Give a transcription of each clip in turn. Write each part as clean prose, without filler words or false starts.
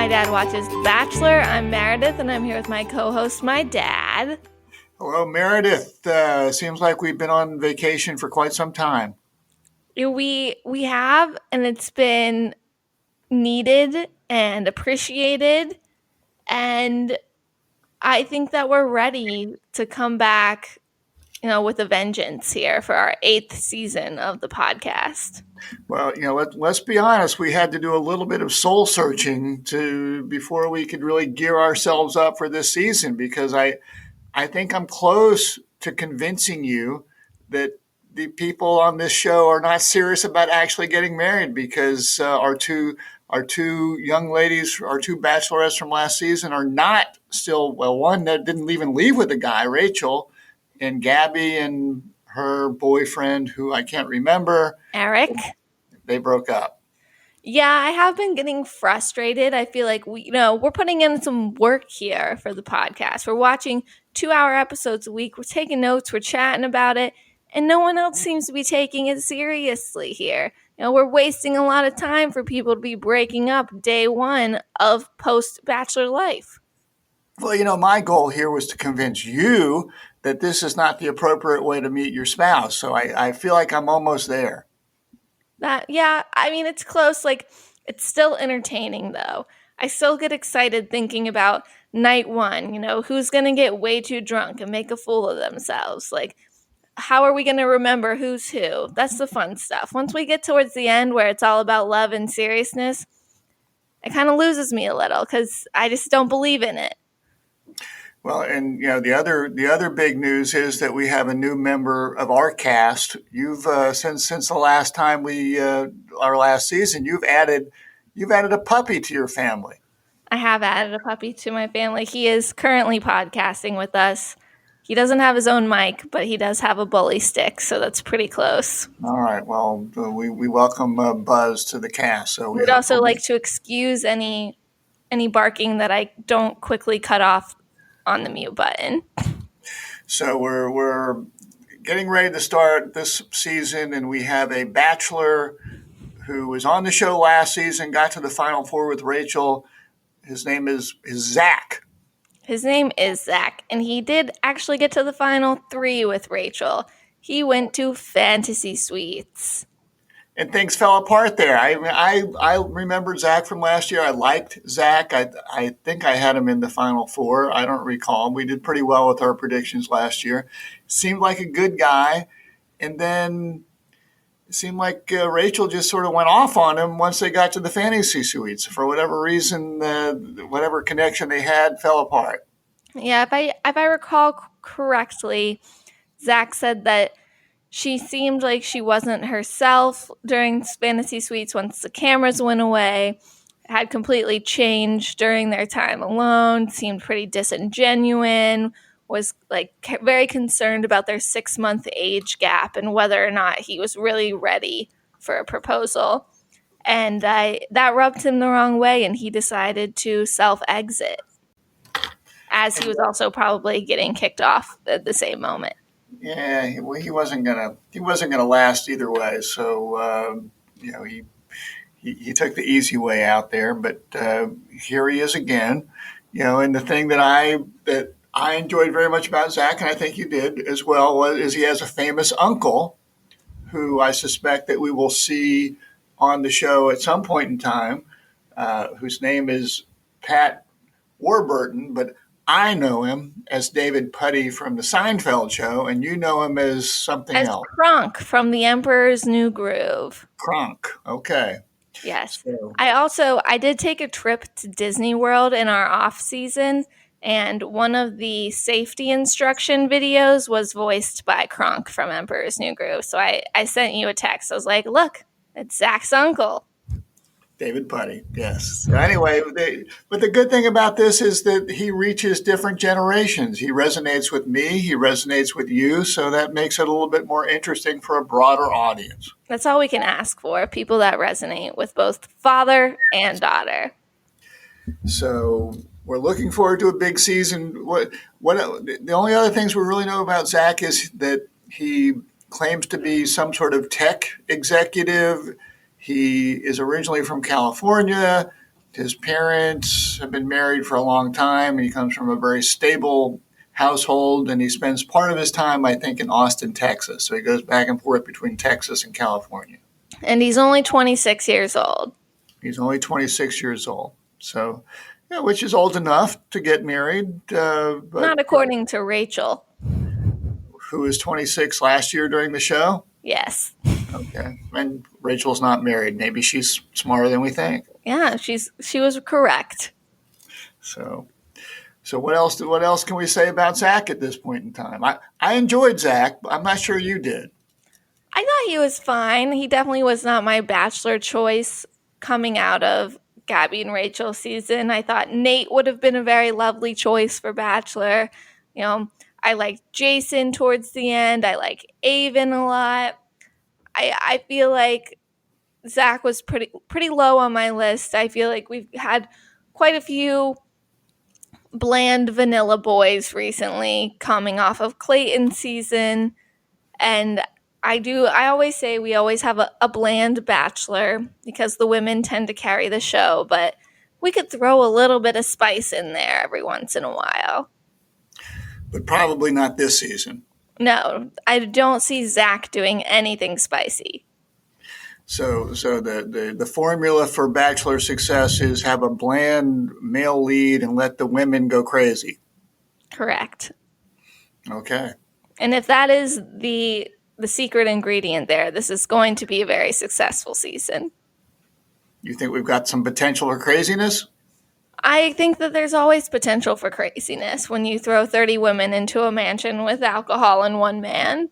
My Dad Watches The Bachelor. I'm Meredith, and I'm here with my co-host, my dad. Hello, Meredith. Seems like we've been on vacation for quite some time. We have, and it's been needed and appreciated, and I think that we're ready to come back, with a vengeance here for our 8th season of the podcast. Well, let's be honest. We had to do a little bit of soul searching before we could really gear ourselves up for this season, because I think I'm close to convincing you that the people on this show are not serious about actually getting married, because our two young ladies, our two bachelorettes from last season, are not still, well, one that didn't even leave with a guy, Rachel, and Gabby and her boyfriend, who I can't remember, Eric? They broke up. Yeah, I have been getting frustrated. I feel like we're putting in some work here for the podcast. We're watching 2-hour episodes a week. We're taking notes. We're chatting about it. And no one else seems to be taking it seriously here. We're wasting a lot of time for people to be breaking up day one of post-Bachelor life. Well, my goal here was to convince you that this is not the appropriate way to meet your spouse. So I feel like I'm almost there. It's close. It's still entertaining, though. I still get excited thinking about night one, who's going to get way too drunk and make a fool of themselves. How are we going to remember who's who? That's the fun stuff. Once we get towards the end where it's all about love and seriousness, it kind of loses me a little because I just don't believe in it. Well, and the other big news is that we have a new member of our cast. You've since the last time our last season, you've added a puppy to your family. I have added a puppy to my family. He is currently podcasting with us. He doesn't have his own mic, but he does have a bully stick, so that's pretty close. All right. Well, we welcome Buzz to the cast. So we'd also like to excuse any barking that I don't quickly cut off on the mute button. So we're getting ready to start this season, and we have a bachelor who was on the show last season, got to the Final Four with Rachel. His name is Zach. His name is Zach, and he did actually get to the Final 3 with Rachel. He went to Fantasy Suites. And things fell apart there. I remembered Zach from last year. I liked Zach. I think I had him in the Final Four. I don't recall. We did pretty well with our predictions last year. Seemed like a good guy. And then it seemed like Rachel just sort of went off on him once they got to the Fantasy Suites. For whatever reason, whatever connection they had fell apart. Yeah, if I recall correctly, Zach said that she seemed like she wasn't herself during Fantasy Suites once the cameras went away. Had completely changed during their time alone, seemed pretty disingenuous, was very concerned about their 6-month age gap and whether or not he was really ready for a proposal. And that rubbed him the wrong way, and he decided to self-exit, as he was also probably getting kicked off at the same moment. Yeah, he wasn't gonna last either way. So he took the easy way out there. But here he is again. And the thing that I enjoyed very much about Zach, and I think you did as well, is he has a famous uncle who I suspect that we will see on the show at some point in time, whose name is Pat Warburton, but I know him as David Puddy from the Seinfeld show, and you know him as something else. Kronk from The Emperor's New Groove. Kronk, okay. Yes. So. I did take a trip to Disney World in our off season, and one of the safety instruction videos was voiced by Kronk from Emperor's New Groove. So I sent you a text. I was like, look, it's Zach's uncle. David Puddy, yes. So anyway, but the good thing about this is that he reaches different generations. He resonates with me. He resonates with you. So that makes it a little bit more interesting for a broader audience. That's all we can ask for, people that resonate with both father and daughter. So we're looking forward to a big season. The only other things we really know about Zach is that he claims to be some sort of tech executive. He is originally from California. his parents have been married for a long time, and he comes from a very stable household, and he spends part of his time, I think, in Austin, Texas. So he goes back and forth between Texas and California. And he's only 26 years old. He's only 26 years old. So, yeah, which is old enough to get married. But Not according to Rachel. Who was 26 last year during the show? Yes. Okay. And Rachel's not married. Maybe she's smarter than we think. Yeah, she was correct. So what else can we say about Zach at this point in time? I enjoyed Zach, but I'm not sure you did. I thought he was fine. He definitely was not my Bachelor choice coming out of Gabby and Rachel season. I thought Nate would have been a very lovely choice for Bachelor. You know, I liked Jason towards the end. I like Avon a lot. I feel like Zach was pretty low on my list. I feel like we've had quite a few bland vanilla boys recently coming off of Clayton season, and I always say we always have a bland Bachelor because the women tend to carry the show, but we could throw a little bit of spice in there every once in a while. But probably not this season. No, I don't see Zach doing anything spicy. So the formula for Bachelor success is have a bland male lead and let the women go crazy. Correct. Okay. And if that is the secret ingredient there, this is going to be a very successful season. You think we've got some potential for craziness? I think that there's always potential for craziness when you throw 30 women into a mansion with alcohol and one man.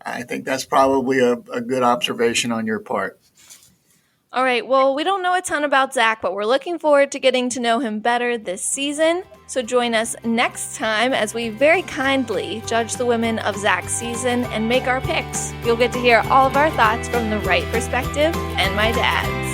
I think that's probably a good observation on your part. All right, well, we don't know a ton about Zach, but we're looking forward to getting to know him better this season. So join us next time as we very kindly judge the women of Zach's season and make our picks. You'll get to hear all of our thoughts from the right perspective and my dad's.